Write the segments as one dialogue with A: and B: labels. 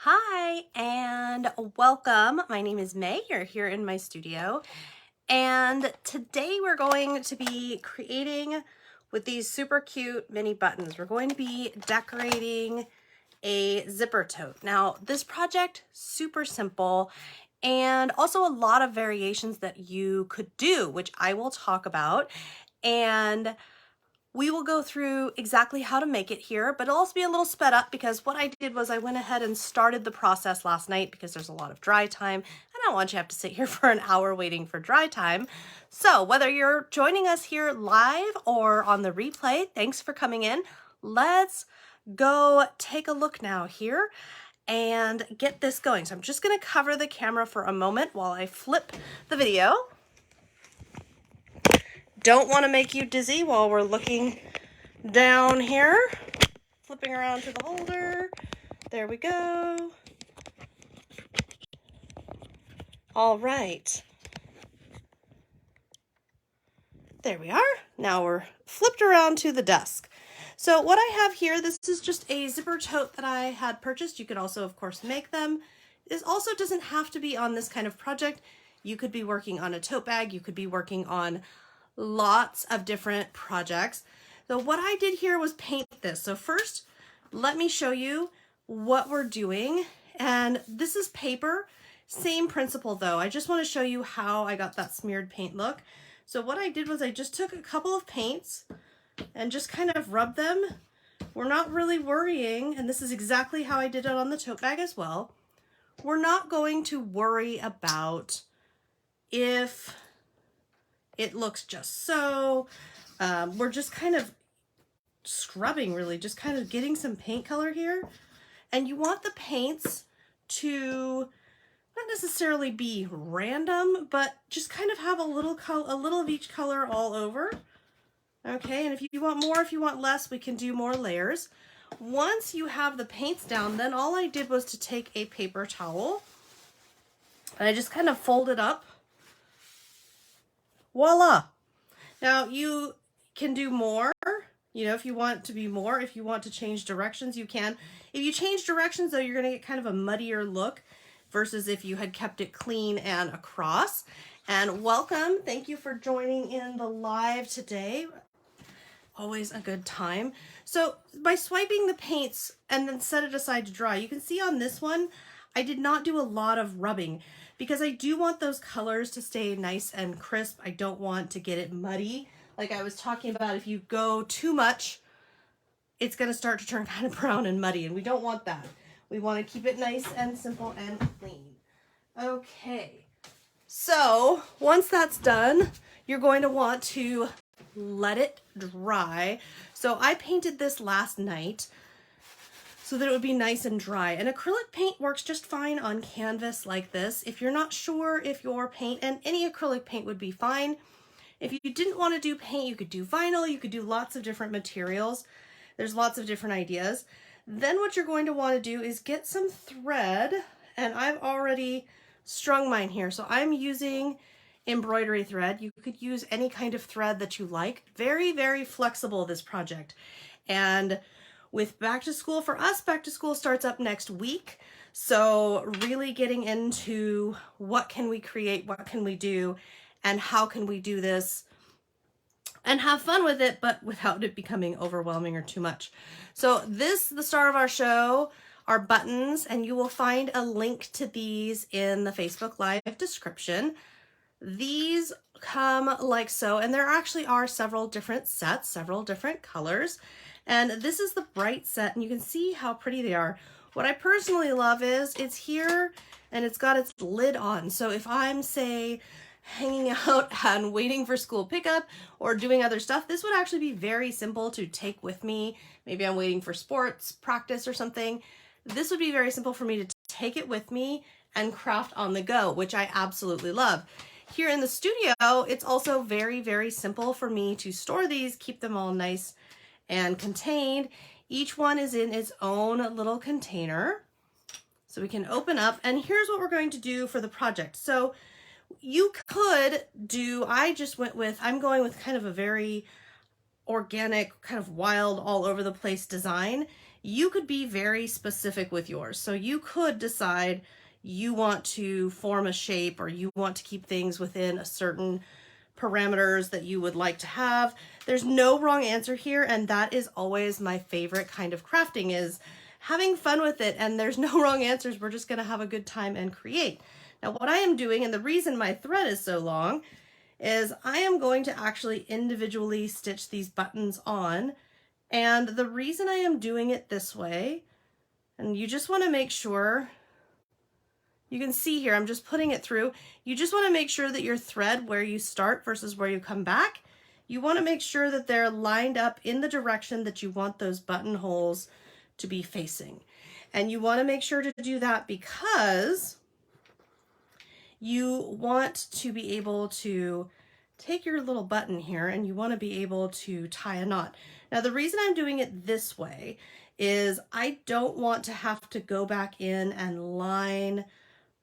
A: Hi and welcome. My name is May. You're here in my studio. And today we're going to be creating with these super cute mini buttons. We're going to be decorating a zipper tote. Now, this project, super simple and also a lot of variations that you could do, which I will talk about. And we will go through exactly how to make it here, but it'll also be a little sped up because what I did was I went ahead and started the process last night because there's a lot of dry time. I don't want you to have to sit here for an hour waiting for dry time. So whether you're joining us here live or on the replay, thanks for coming in. Let's go take a look now here and get this going. So I'm just going to cover the camera for a moment while I flip the video. Don't want to make you dizzy while we're looking down here. Flipping around to the holder. There we go. All right. There we are. Now we're flipped around to the desk. So what I have here, this is just a zipper tote that I had purchased. You could also, of course, make them. This also doesn't have to be on this kind of project. You could be working on a tote bag. You could be working on lots of different projects. So what I did here was paint this. So first, let me show you what we're doing. And this is paper, same principle though. I just want to show you how I got that smeared paint look. So what I did was I just took a couple of paints and just kind of rubbed them. We're not really worrying, and this is exactly how I did it on the tote bag as well. We're not going to worry about if it looks just so. We're just kind of scrubbing, really, just kind of getting some paint color here. And you want the paints to not necessarily be random, but just kind of have a little of each color all over. Okay, and if you want more, if you want less, we can do more layers. Once you have the paints down, then all I did was to take a paper towel and I just kind of fold it up. Voila! Now you can do more, if you want to be more, if you want to change directions, you can. If you change directions though, you're gonna get kind of a muddier look versus if you had kept it clean and across. And welcome, thank you for joining in the live today. Always a good time. So by swiping the paints and then set it aside to dry, you can see on this one, I did not do a lot of rubbing because I do want those colors to stay nice and crisp. I don't want to get it muddy. Like I was talking about, if you go too much, it's going to start to turn kind of brown and muddy, and we don't want that. We want to keep it nice and simple and clean. Okay, so once that's done, you're going to want to let it dry. So I painted this last night so that it would be nice and dry. And acrylic paint works just fine on canvas like this. If you're not sure if your paint, and any acrylic paint would be fine. If you didn't want to do paint, you could do vinyl, you could do lots of different materials. There's lots of different ideas. Then what you're going to want to do is get some thread, and I've already strung mine here. So I'm using embroidery thread. You could use any kind of thread that you like. Very, very flexible, this project. And with back to school, for us, back to school starts up next week. So really getting into what can we create, what can we do, and how can we do this and have fun with it, but without it becoming overwhelming or too much. So this, the star of our show, are buttons, and you will find a link to these in the Facebook Live description. These come like so, and there actually are several different sets, several different colors. And this is the bright set, and you can see how pretty they are. What I personally love is it's here and it's got its lid on. So if I'm, say, hanging out and waiting for school pickup or doing other stuff, this would actually be very simple to take with me. Maybe I'm waiting for sports practice or something. This would be very simple for me to take it with me and craft on the go, which I absolutely love. Here in the studio, it's also very, very simple for me to store these, keep them all nice and contained. Each one is in its own little container. So we can open up, and here's what we're going to do for the project. So you could do, I'm going with kind of a very organic, kind of wild, all over the place design. you could be very specific with yours. So you could decide you want to form a shape, or you want to keep things within a certain parameters that you would like to have. There's no wrong answer here, and that is always my favorite kind of crafting, is having fun with it, and there's no wrong answers. We're just going to have a good time and create. Now what I am doing, and the reason my thread is so long, is I am going to actually individually stitch these buttons on. And the reason I am doing it this way, and you just want to make sure, you can see here, I'm just putting it through. You just want to make sure that your thread, where you start versus where you come back, you want to make sure that they're lined up in the direction that you want those buttonholes to be facing. And you want to make sure to do that because you want to be able to take your little button here, and you want to be able to tie a knot. Now the reason I'm doing it this way is I don't want to have to go back in and line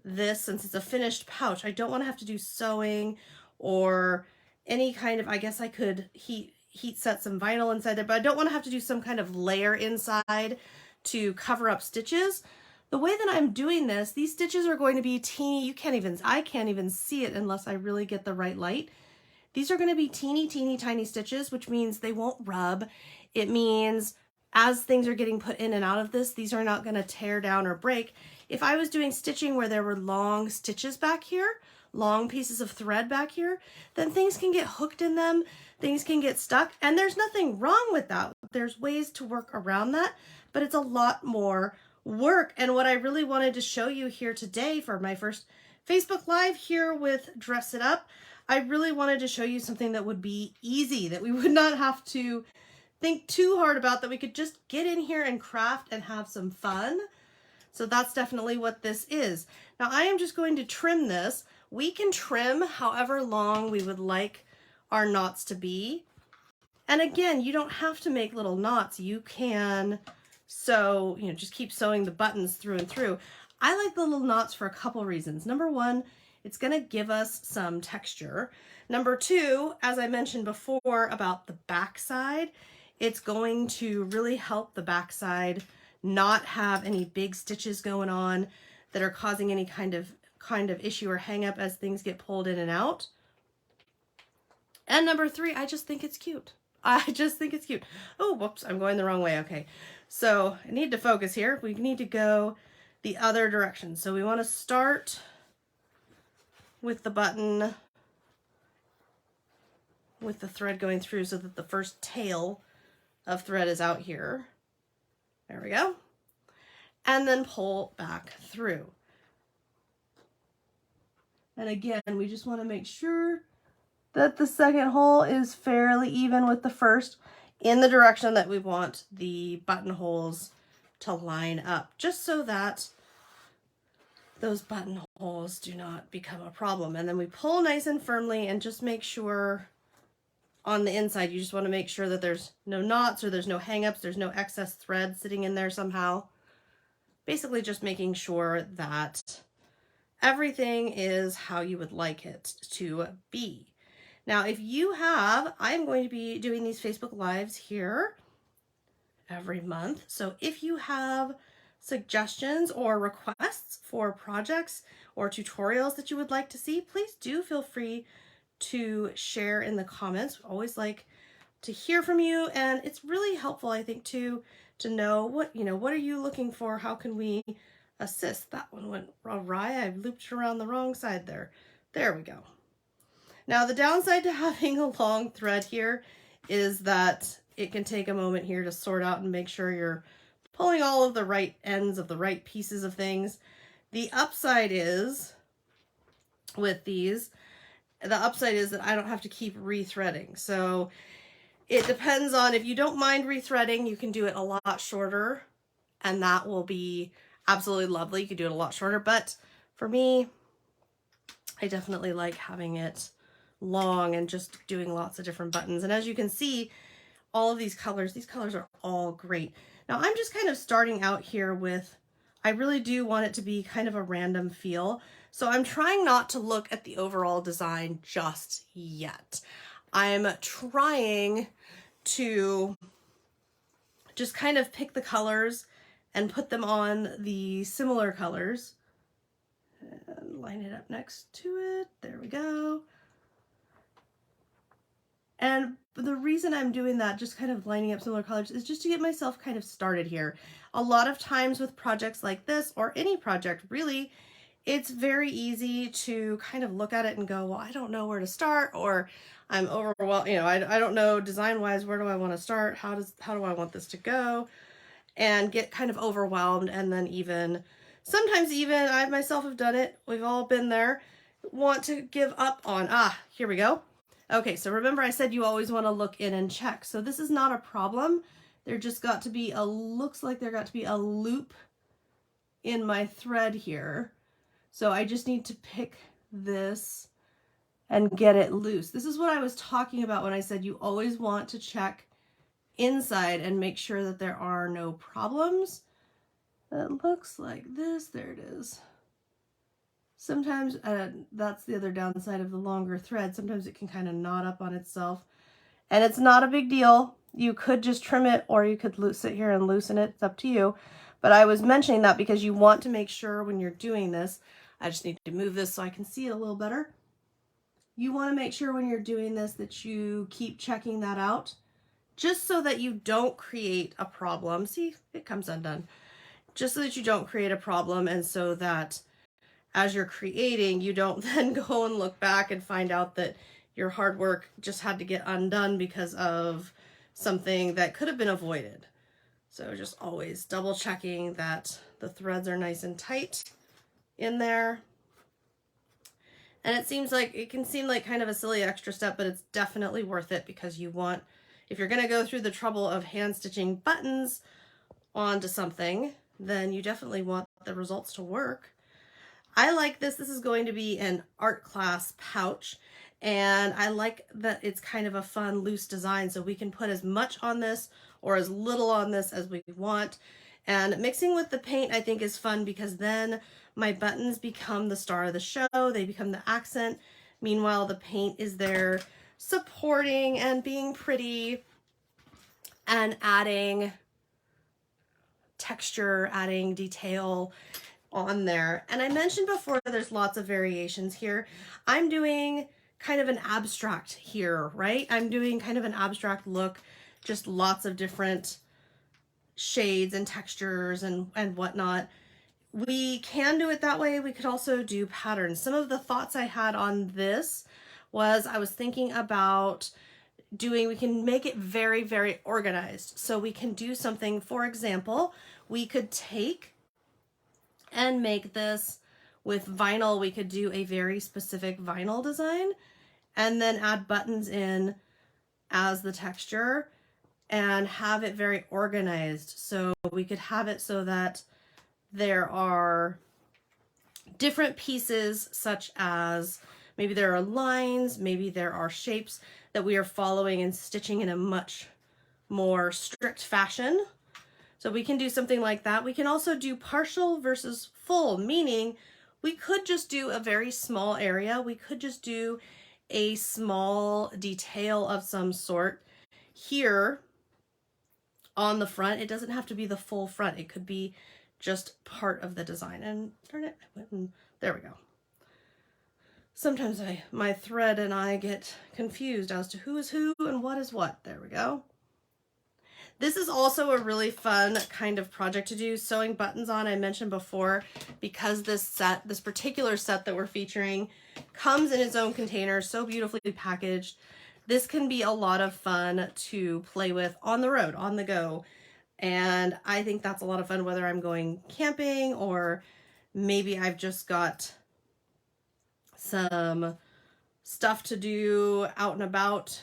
A: this, since it's a finished pouch. I don't want to have to do sewing or any kind of, I guess I could heat set some vinyl inside there, but I don't want to have to do some kind of layer inside to cover up stitches. The way that I'm doing this, these stitches are going to be teeny. I can't even see it unless I really get the right light. These are going to be teeny, teeny, tiny stitches, which means they won't rub. It means as things are getting put in and out of this, these are not going to tear down or break. If I was doing stitching where there were long stitches back here, long pieces of thread back here, then things can get hooked in them, things can get stuck, and there's nothing wrong with that. There's ways to work around that, but it's a lot more work. And what I really wanted to show you here today for my first Facebook Live here with Dress It Up, I really wanted to show you something that would be easy, that we would not have to think too hard about, that we could just get in here and craft and have some fun. So that's definitely what this is. Now I am just going to trim this. We can trim however long we would like our knots to be. And again, you don't have to make little knots. You can sew, just keep sewing the buttons through and through. I like the little knots for a couple reasons. Number one, it's going to give us some texture. Number two, as I mentioned before about the back side, it's going to really help the back side not have any big stitches going on that are causing any kind of issue or hang up as things get pulled in and out. And number three, I just think it's cute. I just think it's cute. Oh, whoops, I'm going the wrong way. Okay, so I need to focus here. We need to go the other direction. So we want to start with the button with the thread going through so that the first tail of thread is out here. There we go. And then pull back through. And again, we just want to make sure that the second hole is fairly even with the first in the direction that we want the buttonholes to line up, just so that those buttonholes do not become a problem. And then we pull nice and firmly, and just make sure on the inside, you just want to make sure that there's no knots or there's no hang-ups, there's no excess thread sitting in there somehow. Basically just making sure that everything is how you would like it to be. Now, if you have, I'm going to be doing these Facebook Lives here every month. So if you have suggestions or requests for projects or tutorials that you would like to see, please do feel free to share in the comments. We always like to hear from you, and it's really helpful, I think, to know what are you looking for? How can we assist? That one went awry. I looped around the wrong side there. There we go. Now, the downside to having a long thread here is that it can take a moment here to sort out and make sure you're pulling all of the right ends of the right pieces of things. The upside is, with these, the upside is that I don't have to keep rethreading. So it depends on, if you don't mind rethreading, you can do it a lot shorter, and that will be absolutely lovely. You can do it a lot shorter, but for me, I definitely like having it long and just doing lots of different buttons. And as you can see, all of these colors are all great. Now I'm just kind of starting out here with, I really do want it to be kind of a random feel. So I'm trying not to look at the overall design just yet. I'm trying to just kind of pick the colors and put them on the similar colors and line it up next to it. There we go. And the reason I'm doing that, just kind of lining up similar colors, is just to get myself kind of started here. A lot of times with projects like this, or any project really, it's very easy to kind of look at it and go, well, I don't know where to start, or I'm overwhelmed, you know, I don't know design-wise, where do I want to start? How do I want this to go? And get kind of overwhelmed, and then sometimes I myself have done it, we've all been there, want to give up on, here we go. Okay, so remember I said you always want to look in and check. So this is not a problem. There just got to be looks like there got to be a loop in my thread here. So I just need to pick this and get it loose. This is what I was talking about when I said you always want to check inside and make sure that there are no problems. It looks like this. There it is. Sometimes that's the other downside of the longer thread. Sometimes it can kind of knot up on itself, and it's not a big deal. You could just trim it, or you could sit here and loosen it. It's up to you. But I was mentioning that because you want to make sure when you're doing this, I just need to move this so I can see it a little better. You want to make sure when you're doing this that you keep checking that out, just so that you don't create a problem. See, it comes undone. Just so that you don't create a problem, and so that as you're creating, you don't then go and look back and find out that your hard work just had to get undone because of something that could have been avoided. So just always double checking that the threads are nice and tight in there. And it can seem like kind of a silly extra step, but it's definitely worth it, because if you're going to go through the trouble of hand stitching buttons onto something, then you definitely want the results to work. I like this. This is going to be an art class pouch, and I like that it's kind of a fun, loose design, so we can put as much on this or as little on this as we want. And mixing with the paint, I think, is fun, because then my buttons become the star of the show. They become the accent. Meanwhile, the paint is there supporting and being pretty and adding texture, adding detail on there. And I mentioned before, there's lots of variations here. I'm doing kind of an abstract here, right? I'm doing kind of an abstract look, just lots of different shades and textures and whatnot. We can do it that way. We could also do patterns. Some of the thoughts I had on this was I was thinking about we can make it very, very organized. So we can do something, for example, we could take and make this with vinyl. We could do a very specific vinyl design and then add buttons in as the texture and have it very organized. So we could have it so that there are different pieces, such as maybe there are lines, maybe there are shapes that we are following and stitching in a much more strict fashion. So we can do something like that. We can also do partial versus full, meaning we could just do a very small area. We could just do a small detail of some sort here on the front. It doesn't have to be the full front. It could be just part of the design. And darn it, there we go. Sometimes my thread and I get confused as to who is who and what is what. There we go. This is also a really fun kind of project to do, sewing buttons on. I mentioned before, because this particular set that we're featuring comes in its own container, so beautifully packaged. This can be a lot of fun to play with on the road, on the go. And I think that's a lot of fun, whether I'm going camping or maybe I've just got some stuff to do out and about,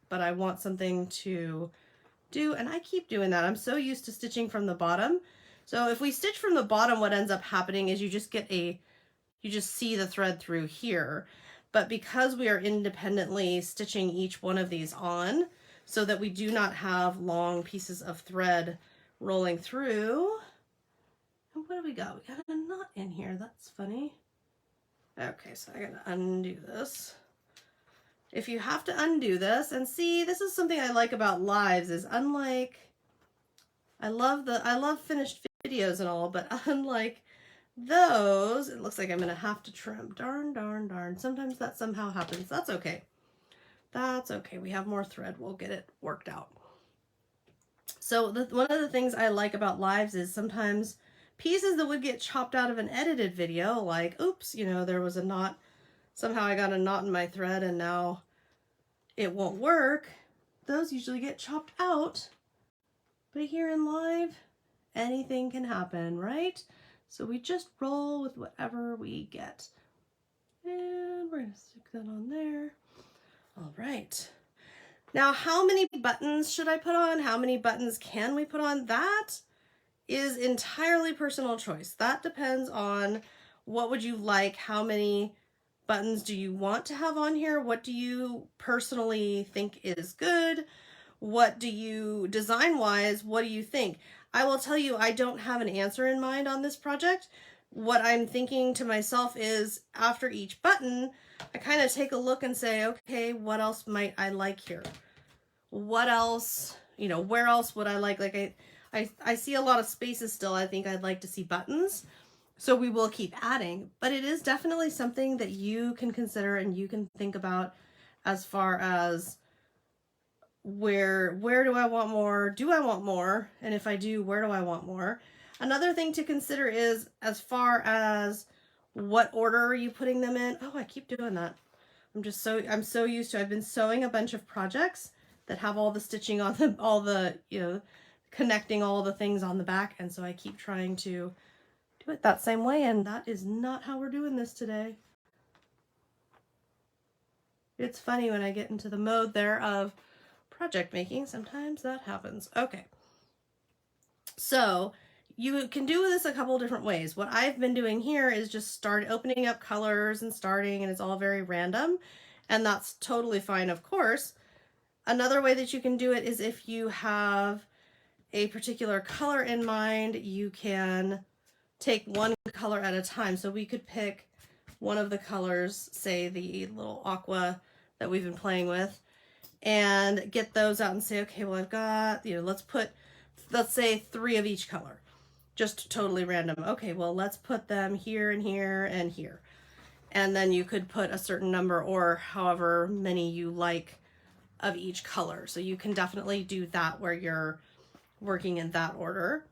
A: but I want something to do, and I keep doing that. I'm so used to stitching from the bottom. So if we stitch from the bottom, what ends up happening is you just see the thread through here. But because we are independently stitching each one of these on, so that we do not have long pieces of thread rolling through. And what do we got? We got a knot in here. That's funny. Okay, so I gotta undo this. If you have to undo this, and see, this is something I like about lives, is unlike I love finished videos and all, but unlike those, it looks like I'm gonna have to trim. Darn, darn, darn. Sometimes that somehow happens. That's okay. That's okay. We have more thread. We'll get it worked out. So one of the things I like about lives is sometimes pieces that would get chopped out of an edited video, like, oops, you know, there was a knot. Somehow I got a knot in my thread and now it won't work. Those usually get chopped out. But here in live, anything can happen, right? So we just roll with whatever we get. And we're gonna stick that on there. All right. Now, how many buttons should I put on? How many buttons can we put on? That is entirely personal choice. That depends on what would you like, how many buttons do you want to have on here? What do you personally think is good? What do you, design-wise, what do you think? I will tell you, I don't have an answer in mind on this project. What I'm thinking to myself is, after each button, I kind of take a look and say, okay, what else might I like here? What else, you know, where else would I like? Like I see a lot of spaces still. I think I'd like to see buttons. So we will keep adding, but it is definitely something that you can consider and you can think about as far as where do I want more? Do I want more? And if I do, where do I want more? Another thing to consider is as far as what order are you putting them in? Oh, I keep doing that. I'm so used to, I've been sewing a bunch of projects that have all the stitching on them, all the, you know, connecting all the things on the back. And so I keep trying to do it that same way, and that is not how we're doing this today. It's funny when I get into the mode there of project making, sometimes that happens. Okay, so you can do this a couple different ways. What I've been doing here is just start opening up colors and starting, and it's all very random, and that's totally fine, of course. Another way that you can do it is if you have a particular color in mind, you can take one color at a time. So we could pick one of the colors, say the little aqua that we've been playing with, and get those out and say, okay, well, I've got, you know, let's say 3 of each color, just totally random. Okay, well, let's put them here and here and here. And then you could put a certain number or however many you like of each color. So you can definitely do that where you're working in that order.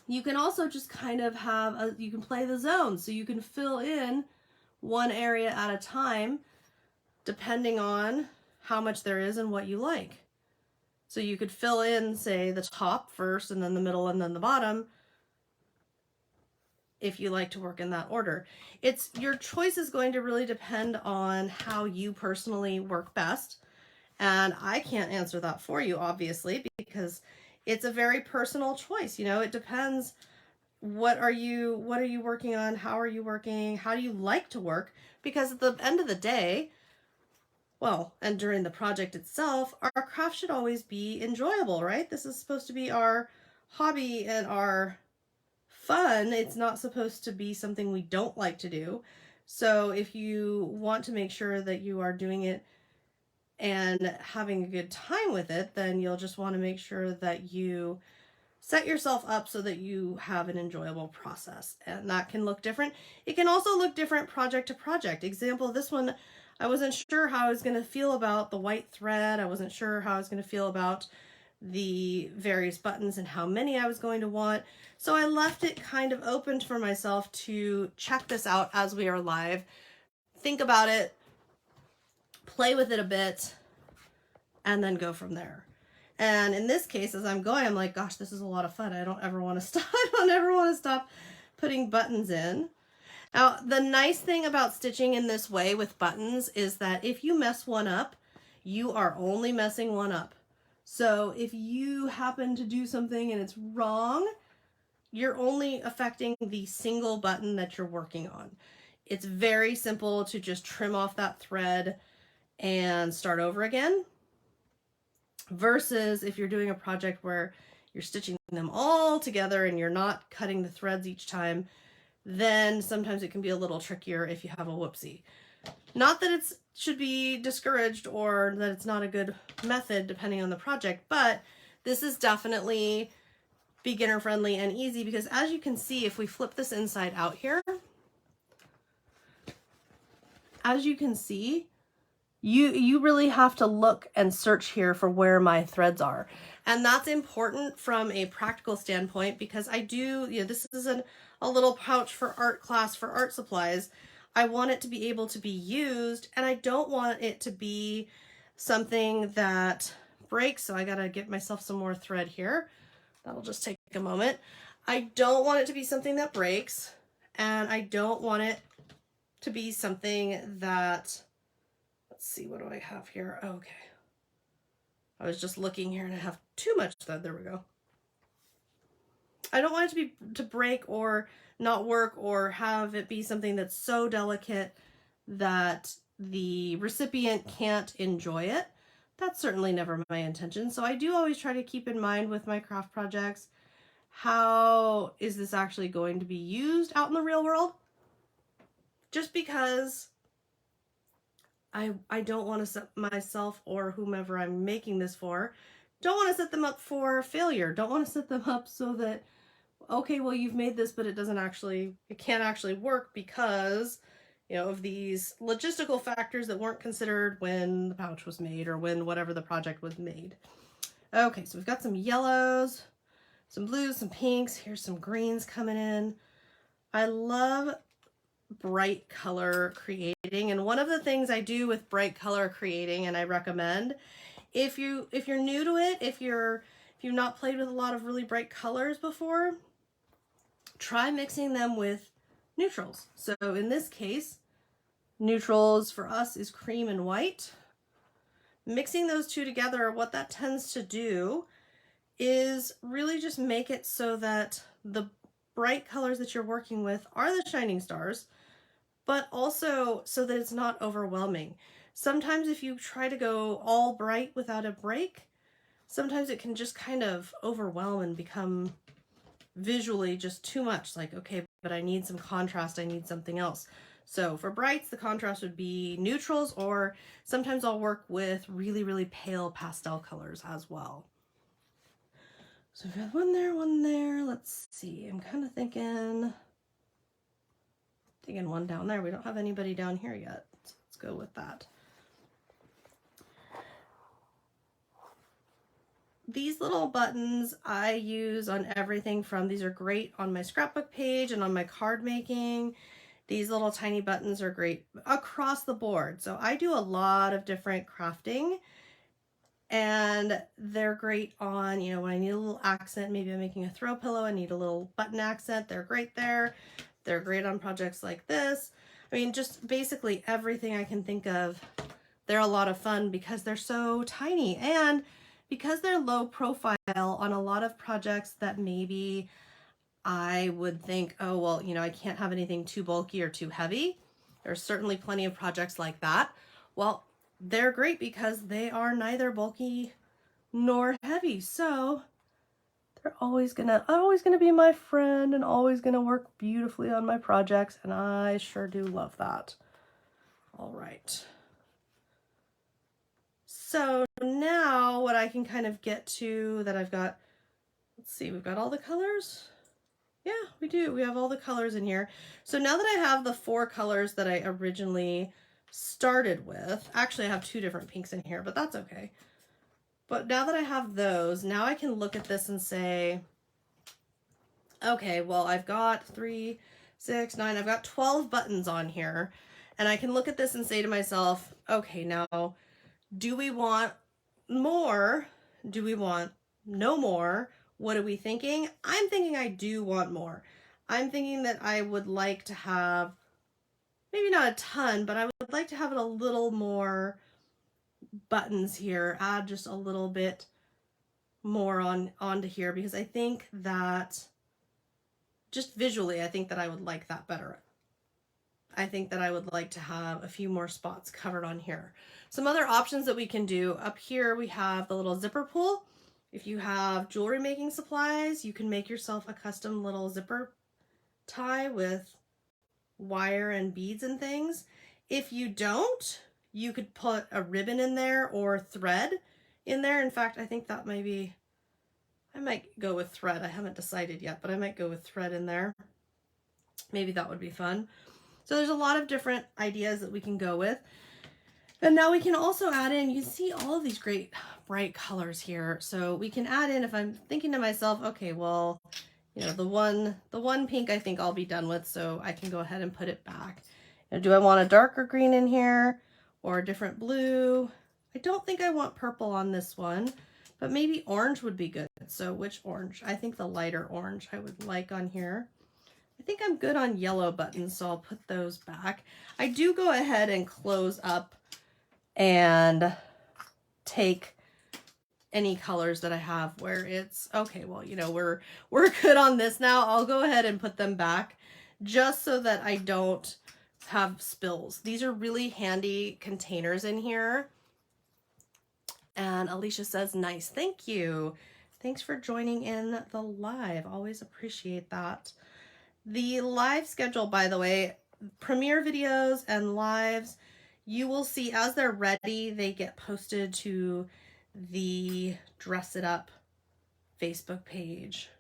A: You can also just kind of have you can play the zones, so you can fill in one area at a time depending on how much there is and what you like. So you could fill in, say, the top first and then the middle and then the bottom if you like to work in that order. Your choice is going to really depend on how you personally work best. And I can't answer that for you, obviously, because it's a very personal choice. You know, it depends. What are you working on? How are you working? How do you like to work? Because at the end of the day, well, and during the project itself, our craft should always be enjoyable, right? This is supposed to be our hobby and our fun. It's not supposed to be something we don't like to do. So if you want to make sure that you are doing it and having a good time with it, then you'll just want to make sure that you set yourself up so that you have an enjoyable process. And that can look different. It can also look different project to project. Example, this one, I wasn't sure how I was going to feel about the white thread. I wasn't sure how I was going to feel about the various buttons and how many I was going to want. So I left it kind of open for myself to check this out as we are live. Think about it, play with it a bit, and then go from there. And in this case, as I'm going, I'm like, gosh, this is a lot of fun. I don't ever want to stop. I don't ever want to stop putting buttons in. Now, the nice thing about stitching in this way with buttons is that if you mess one up, you are only messing one up. So if you happen to do something and it's wrong, you're only affecting the single button that you're working on. It's very simple to just trim off that thread and start over again. Versus if you're doing a project where you're stitching them all together and you're not cutting the threads each time, then sometimes it can be a little trickier if you have a whoopsie. Not that it should be discouraged or that it's not a good method depending on the project, but This is definitely beginner friendly and easy because as you can see, if we flip this inside out here, as you can see, you really have to look and search here for where my threads are. And that's important from a practical standpoint because I do, this is a little pouch for art class for art supplies. I want it to be able to be used and I don't want it to be something that breaks. So I gotta get myself some more thread here. That'll just take a moment. I don't want it to be something that breaks and I don't want it to be something that, let's see, what do I have here? Okay. I was just looking here and I have too much thread. There we go. I don't want it to break or not work or have it be something that's so delicate that the recipient can't enjoy it. That's certainly never my intention. So I do always try to keep in mind with my craft projects, how is this actually going to be used out in the real world? Just because I don't want to set myself or whomever I'm making this for, don't want to set them up for failure. Don't want to set them up so that, okay, well, you've made this, but it can't actually work because, of these logistical factors that weren't considered when the pouch was made or when whatever the project was made. Okay, so we've got some yellows, some blues, some pinks. Here's some greens coming in. I love bright color creating, and one of the things I do with bright color creating, and I recommend, if you're new to it, if you've not played with a lot of really bright colors before, try mixing them with neutrals. So in this case, neutrals for us is cream and white. Mixing those two together, what that tends to do is really just make it so that the bright colors that you're working with are the shining stars, but also so that it's not overwhelming. Sometimes if you try to go all bright without a break, sometimes it can just kind of overwhelm and become visually just too much. Like, okay, but I need some contrast, I need something else. So for brights, the contrast would be neutrals, or sometimes I'll work with really, really pale pastel colors as well. So we've got one there. Let's see, I'm kind of thinking one down there. We don't have anybody down here yet. So let's go with that. These little buttons I use on everything from, these are great on my scrapbook page and on my card making. These little tiny buttons are great across the board. So I do a lot of different crafting and they're great on, when I need a little accent, maybe I'm making a throw pillow, I need a little button accent, they're great there. They're great on projects like this. I mean, just basically everything I can think of. They're a lot of fun because they're so tiny and because they're low profile on a lot of projects that maybe I would think, oh, well, I can't have anything too bulky or too heavy. There's certainly plenty of projects like that. Well, they're great because they are neither bulky nor heavy. So they're always gonna be my friend and always gonna work beautifully on my projects, and I sure do love that. All right. So now what I can kind of get to that I've got, let's see, we've got all the colors. Yeah, we do. We have all the colors in here. So now that I have the 4 colors that I originally started with, actually I have 2 different pinks in here, but that's okay. But now that I have those, now I can look at this and say, okay, well, I've got 3, 6, 9, I've got 12 buttons on here. And I can look at this and say to myself, okay, now, do we want more? Do we want no more? What are we thinking? I'm thinking I do want more. I'm thinking that I would like to have, maybe not a ton, but I would like to have a little more buttons here, add just a little bit more onto here, because I think that just visually, I think that I would like that better. I think that I would like to have a few more spots covered on here. Some other options that we can do up here, we have the little zipper pull. If you have jewelry making supplies, you can make yourself a custom little zipper tie with wire and beads and things. If you don't, you could put a ribbon in there or thread in there. In fact, I think that may be I might go with thread. I haven't decided yet, but I might go with thread in there. Maybe that would be fun. So there's a lot of different ideas that we can go with. And now we can also add in, you see all of these great bright colors here. So we can add in, if I'm thinking to myself, okay, well, you know, the one pink I think I'll be done with, so I can go ahead and put it back. Now, do I want a darker green in here or a different blue? I don't think I want purple on this one, but maybe orange would be good. So which orange? I think the lighter orange I would like on here. I think I'm good on yellow buttons, so I'll put those back. I do go ahead and close up and take any colors that I have where it's, okay, well, you know, we're good on this now. I'll go ahead and put them back just so that I don't have spills. These are really handy containers in here. And Alicia says, nice, thank you. Thanks for joining in the live. Always appreciate that. The live schedule, by the way, premiere videos and lives, you will see as they're ready, they get posted to the Dress It Up Facebook page.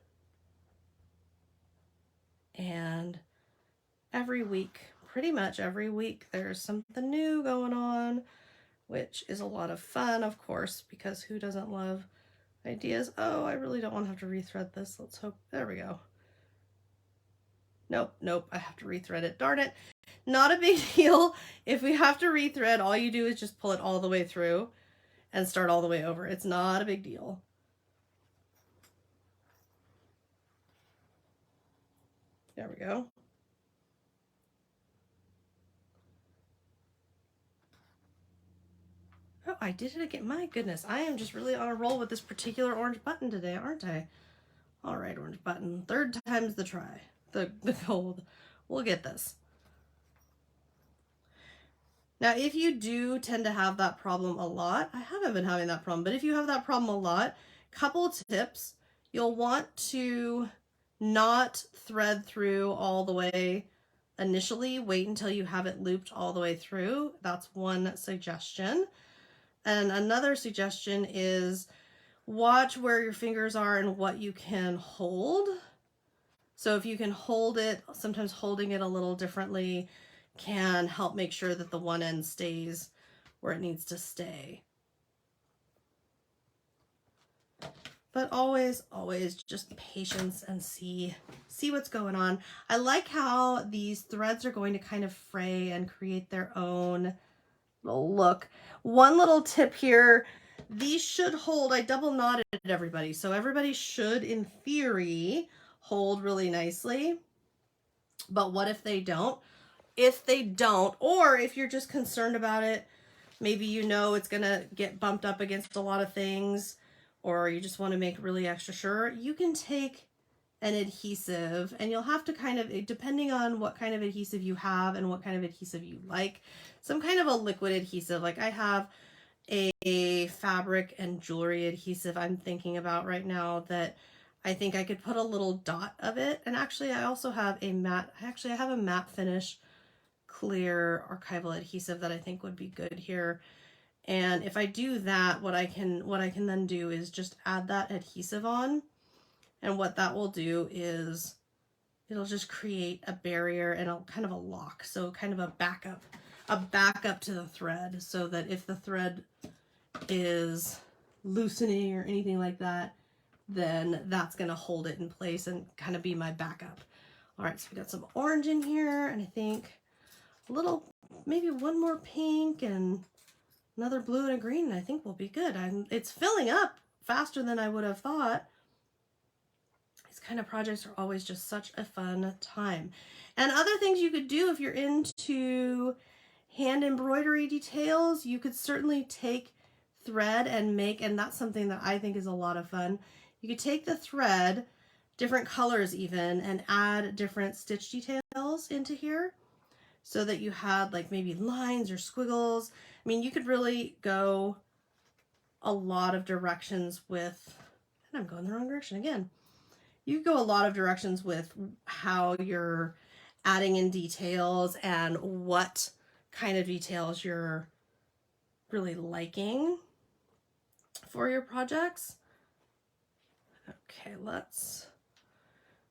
A: And every week, pretty much every week, there's something new going on, which is a lot of fun, of course, because who doesn't love ideas? Oh, I really don't want to have to rethread this. Let's hope, there we go. Nope, I have to rethread it. Darn it. Not a big deal. If we have to rethread, all you do is just pull it all the way through and start all the way over. It's not a big deal. There we go. Oh, I did it again. My goodness, I am just really on a roll with this particular orange button today, aren't I? All right, orange button. Third time's the try. The gold. We'll get this. Now, if you do tend to have that problem a lot, I haven't been having that problem, but if you have that problem a lot, couple tips. You'll want to not thread through all the way initially. Wait until you have it looped all the way through. That's one suggestion. And another suggestion is watch where your fingers are and what you can hold. So if you can hold it, sometimes holding it a little differently can help make sure that the one end stays where it needs to stay. But always just patience and see what's going on. I like how these threads are going to kind of fray and create their own little look. One little tip here, these should hold, I double knotted everybody, so everybody should, in theory, hold really nicely. But what if they don't? If they don't, or if you're just concerned about it, maybe you know it's gonna get bumped up against a lot of things, or you just want to make really extra sure, you can take an adhesive, and you'll have to kind of, depending on what kind of adhesive you have and what kind of adhesive you like, some kind of a liquid adhesive. Like I have a fabric and jewelry adhesive I'm thinking about right now that I think I could put a little dot of it. And actually I also have a matte, I have a matte finish clear archival adhesive that I think would be good here. And if I do that, what I can then do is just add that adhesive on. And what that will do is it'll just create a barrier and a kind of a lock. So kind of a backup to the thread, so that if the thread is loosening or anything like that, then that's going to hold it in place and kind of be my backup. All right, so we got some orange in here, and I think a little, maybe one more pink and another blue and a green, and I think we'll be good. It's filling up faster than I would have thought. These kind of projects are always just such a fun time. And other things you could do if you're into hand embroidery details, you could certainly take thread and make, and that's something that I think is a lot of fun. You could take the thread, different colors even, and add different stitch details into here so that you had like maybe lines or squiggles. I mean, you could really go a lot of directions with, and I'm going the wrong direction again. You go a lot of directions with how you're adding in details and what kind of details you're really liking for your projects. Okay,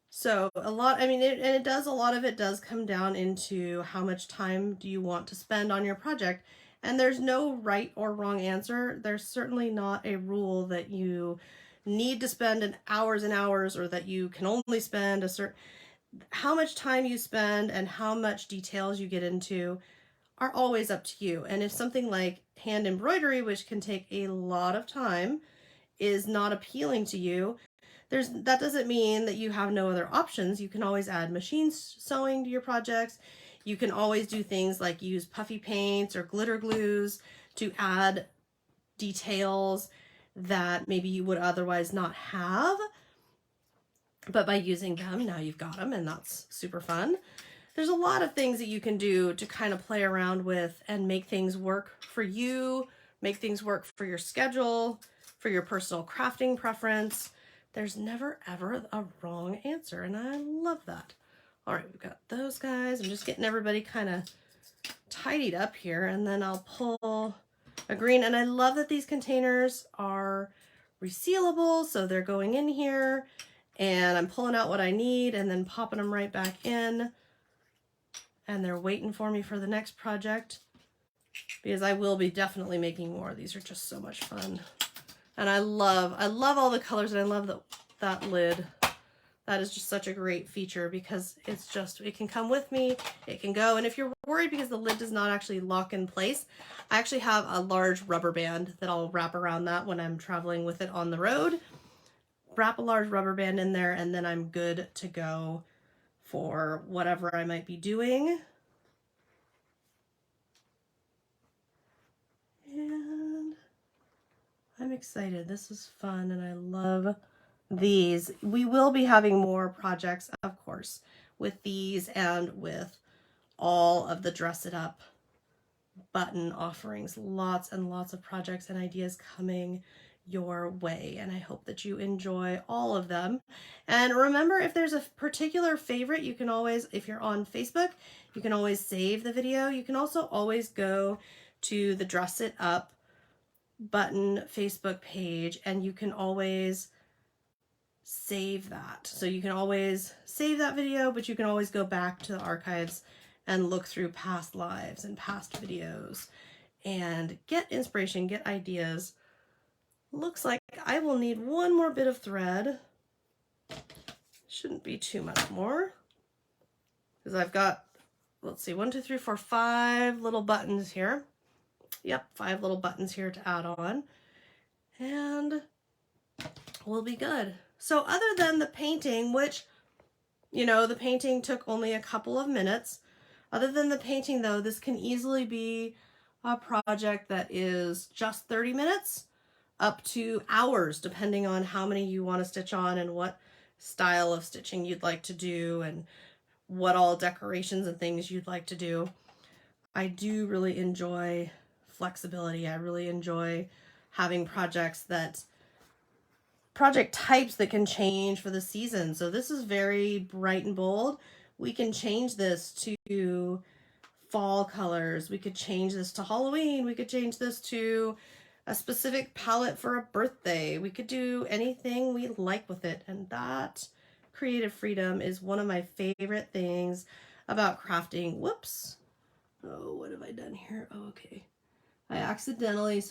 A: so a lot, I mean, a lot of it does come down into how much time do you want to spend on your project. And there's no right or wrong answer. There's certainly not a rule that you need to spend hours and hours, or that you can only spend a certain, how much time you spend and how much details you get into are always up to you. And if something like hand embroidery, which can take a lot of time, is not appealing to you, that doesn't mean that you have no other options. You can always add machine sewing to your projects. You can always do things like use puffy paints or glitter glues to add details that maybe you would otherwise not have. But by using them, now you've got them, and that's super fun. There's a lot of things that you can do to kind of play around with and make things work for you, make things work for your schedule, for your personal crafting preference. There's never ever a wrong answer, and I love that. All right, we've got those guys. I'm just getting everybody kind of tidied up here, and then I'll pull a green. And I love that these containers are resealable, so they're going in here, and I'm pulling out what I need and then popping them right back in, and they're waiting for me for the next project, because I will be definitely making more. These are just so much fun. And I love all the colors, and I love that lid. That is just such a great feature, because it can come with me, it can go. And if you're worried because the lid does not actually lock in place, I actually have a large rubber band that I'll wrap around that when I'm traveling with it on the road. Wrap a large rubber band in there, and then I'm good to go for whatever I might be doing. And I'm excited. This is fun, and I love these. We will be having more projects, of course, with these and with all of the Dress It Up button offerings. Lots and lots of projects and ideas coming your way, and I hope that you enjoy all of them. And remember, if there's a particular favorite, you can always, if you're on Facebook, you can always save the video. You can also always go to the Dress It Up button Facebook page, and you can always save that. So you can always save that video, but you can always go back to the archives and look through past lives and past videos and get inspiration, get ideas. Looks like I will need one more bit of thread. Shouldn't be too much more, because I've got, let's see, 1, 2, 3, 4, 5 little buttons here. Yep, 5 little buttons here to add on, and we'll be good. So other than the painting, which, you know, the painting took only a couple of minutes. Other than the painting, though, this can easily be a project that is just 30 minutes up to hours, depending on how many you want to stitch on and what style of stitching you'd like to do and what all decorations and things you'd like to do. I do really enjoy flexibility. I really enjoy having project types that can change for the season. So this is very bright and bold. We can change this to fall colors. We could change this to Halloween. We could change this to a specific palette for a birthday. We could do anything we like with it. And that creative freedom is one of my favorite things about crafting. Whoops. Oh, what have I done here? Oh, okay. I accidentally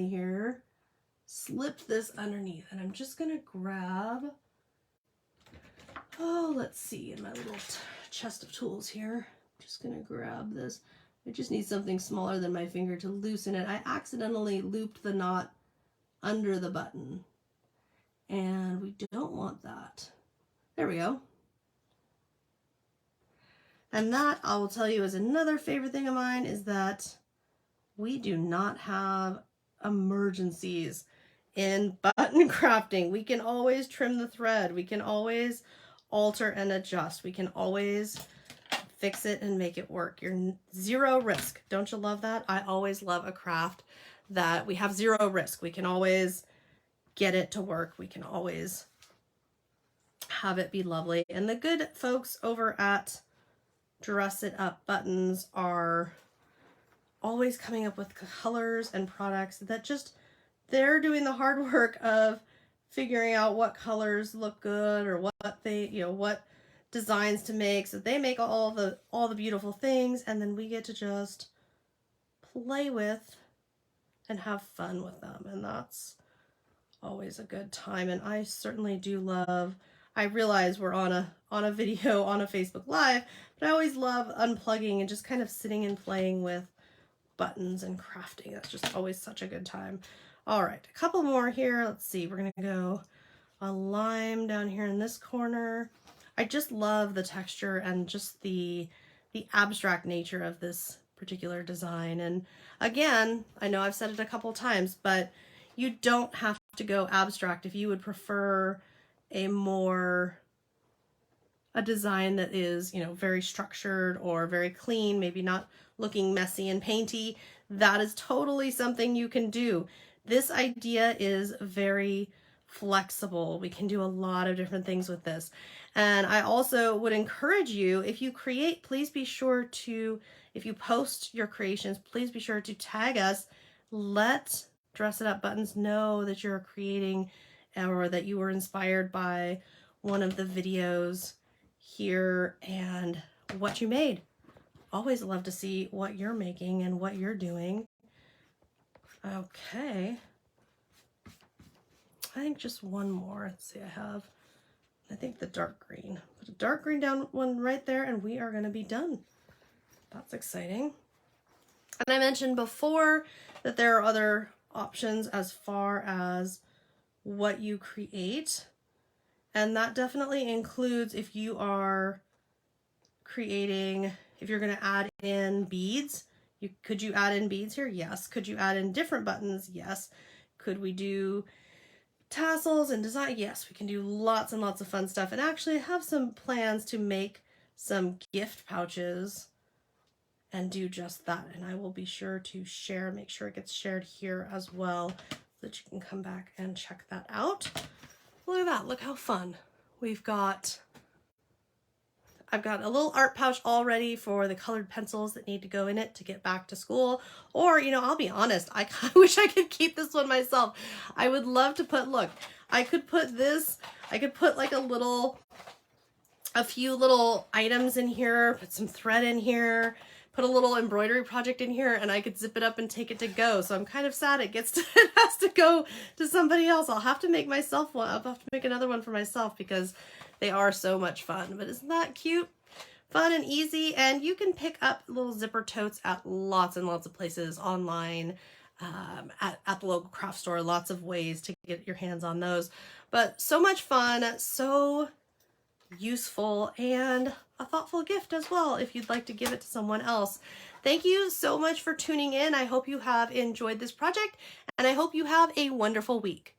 A: here slipped this underneath, and I'm just gonna grab, let's see, in my little chest of tools here, just gonna grab this. I just need something smaller than my finger to loosen it. I accidentally looped the knot under the button, and we don't want that. There we go. And that, I will tell you, is another favorite thing of mine, is that we do not have emergencies in button crafting. We can always trim the thread. We can always alter and adjust. We can always fix it and make it work. You're zero risk. Don't you love that? I always love a craft that we have zero risk. We can always get it to work. We can always have it be lovely. And the good folks over at Dress It Up Buttons are always coming up with colors and products that just, they're doing the hard work of figuring out what colors look good or what they, what designs to make. So they make all the beautiful things, and then we get to just play with and have fun with them. And that's always a good time. And I certainly do love, I realize we're on a video on a Facebook Live, but I always love unplugging and just kind of sitting and playing with buttons and crafting. That's just always such a good time. All right, a couple more here. Let's see, we're gonna go a lime down here in this corner. I just love the texture and just the abstract nature of this particular design. And again, I know I've said it a couple times, but you don't have to go abstract if you would prefer a design that is, very structured or very clean, maybe not looking messy and painty. That is totally something you can do. This idea is very flexible. We can do a lot of different things with this. And I also would encourage you, if you create, please be sure to, if you post your creations, please be sure to tag us. Let Dress It Up Buttons know that you're creating or that you were inspired by one of the videos here and what you made. Always love to see what you're making and what you're doing. Okay. I think just one more. Let's see, I think the dark green. Put a dark green down one right there and we are going to be done. That's exciting. And I mentioned before that there are other options as far as what you create. And that definitely includes if you are creating, if you're going to add in beads. Could you add in beads here? Yes. Could you add in different buttons? Yes. Could we do tassels and design? Yes, we can do lots and lots of fun stuff. And actually I have some plans to make some gift pouches and do just that. And I will be sure to make sure it gets shared here as well so that you can come back and check that out. Look at that, look how fun. I've got a little art pouch all ready for the colored pencils that need to go in it to get back to school. Or, I'll be honest, I wish I could keep this one myself. I would love to put, look, I could put like a few little items in here, put some thread in here, put a little embroidery project in here, and I could zip it up and take it to go. So I'm kind of sad it has to go to somebody else. I'll have to make myself one. I'll have to make another one for myself because they are so much fun. But isn't that cute? Fun and easy. And you can pick up little zipper totes at lots and lots of places online, at the local craft store. Lots of ways to get your hands on those. But so much fun, so useful, and a thoughtful gift as well if you'd like to give it to someone else. Thank you so much for tuning in. I hope you have enjoyed this project, and I hope you have a wonderful week.